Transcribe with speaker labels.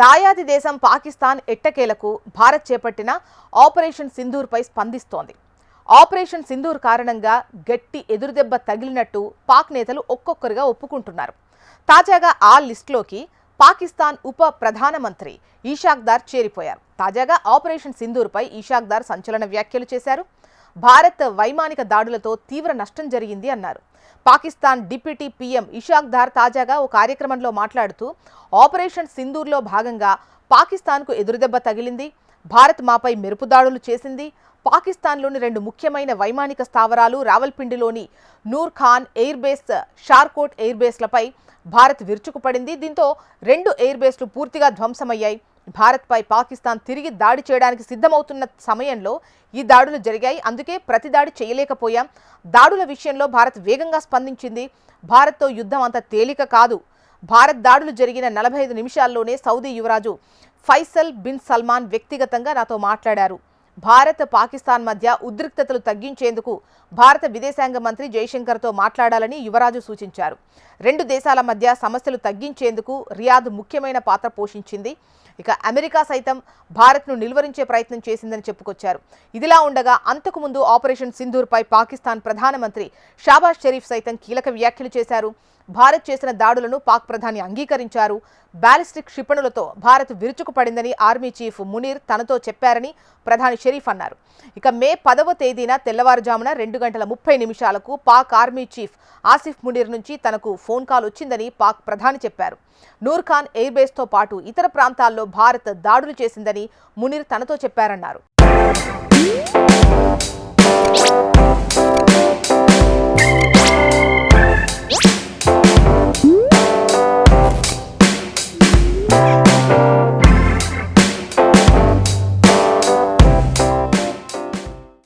Speaker 1: దాయాది దేశం పాకిస్తాన్ ఎట్టకేలకు భారత్ చేపట్టిన ఆపరేషన్ సింధూర్ పై స్పందిస్తోంది. ఆపరేషన్ సింధూర్ కారణంగా గట్టి ఎదురుదెబ్బ తగిలినట్టు పాక్ నేతలు ఒక్కొక్కరుగా ఒప్పుకుంటున్నారు. తాజాగా ఆ లిస్టులోకి పాకిస్తాన్ ఉప ప్రధానమంత్రి ఇషాక్ దార్ చేరిపోయారు. తాజాగా ఆపరేషన్ సింధూర్ పై ఇషాక్ దార్ సంచలన వ్యాఖ్యలు చేశారు. భారత్ వైమానిక దాడులతో తీవ్ర నష్టం జరిగింది అన్నారు. పాకిస్తాన్ డిప్యూటీ పీఎం ఇషాక్ దార్ తాజాగా ఓ కార్యక్రమంలో మాట్లాడుతూ ఆపరేషన్ సింధూర్లో భాగంగా పాకిస్తాన్కు ఎదురుదెబ్బ తగిలింది, భారత్ మాపై మెరుపు దాడులు చేసింది, పాకిస్తాన్లోని 2 ముఖ్యమైన వైమానిక స్థావరాలు రావల్పిండిలోని Noor Khan air base, Shorkot air బేస్లపై భారత్ విరుచుకుపడింది. దీంతో 2 ఎయిర్ బేస్లు పూర్తిగా ధ్వంసమయ్యాయి. భారత్పై పాకిస్తాన్ తిరిగి దాడి చేయడానికి సిద్ధమవుతున్న సమయంలో ఈ దాడులు జరిగాయి. అందుకే ప్రతిదాడి చేయలేకపోయాం. దాడుల విషయంలో భారత్ వేగంగా స్పందించింది. భారత్తో యుద్ధం అంత తేలిక కాదు. భారత్ దాడులు జరిగిన 45 నిమిషాల్లోనే సౌదీ యువరాజు ఫైసల్ బిన్ సల్మాన్ వ్యక్తిగతంగా నాతో మాట్లాడారు. భారత్ పాకిస్తాన్ మధ్య ఉద్రిక్తతలు తగ్గించేందుకు భారత విదేశాంగ మంత్రి జైశంకర్తో మాట్లాడాలని యువరాజు సూచించారు. 2 దేశాల మధ్య సమస్యలు తగ్గించేందుకు రియాద్ ముఖ్యమైన పాత్ర పోషించింది. ఇక అమెరికా సైతం భారత్ను నిలువరించే ప్రయత్నం చేసిందని చెప్పుకొచ్చారు. ఇదిలా ఉండగా అంతకుముందు ఆపరేషన్ సింధూర్పై పాకిస్తాన్ ప్రధానమంత్రి షాబాజ్ షరీఫ్ సైతం కీలక వ్యాఖ్యలు చేశారు. భారత్ చేసిన దాడులను పాక్ ప్రధాని అంగీకరించారు. బ్యాలిస్టిక్ క్షిపణులతో భారత్ విరుచుకుపడిందని ఆర్మీ చీఫ్ మునీర్ తనతో చెప్పారని ప్రధాని షరీఫ్ అన్నారు. ఇక మే 10వ తేదీన తెల్లవారుజామున 2:30 పాక్ ఆర్మీ చీఫ్ ఆసిఫ్ మునీర్ నుంచి తనకు ఫోన్ కాల్ వచ్చిందని పాక్ ప్రధాని చెప్పారు. నూర్ ఖాన్ ఎయిర్ బేస్తో పాటు ఇతర ప్రాంతాల్లో భారత్ దాడులు చేసిందని మునీర్ తనతో చెప్పారన్నారు.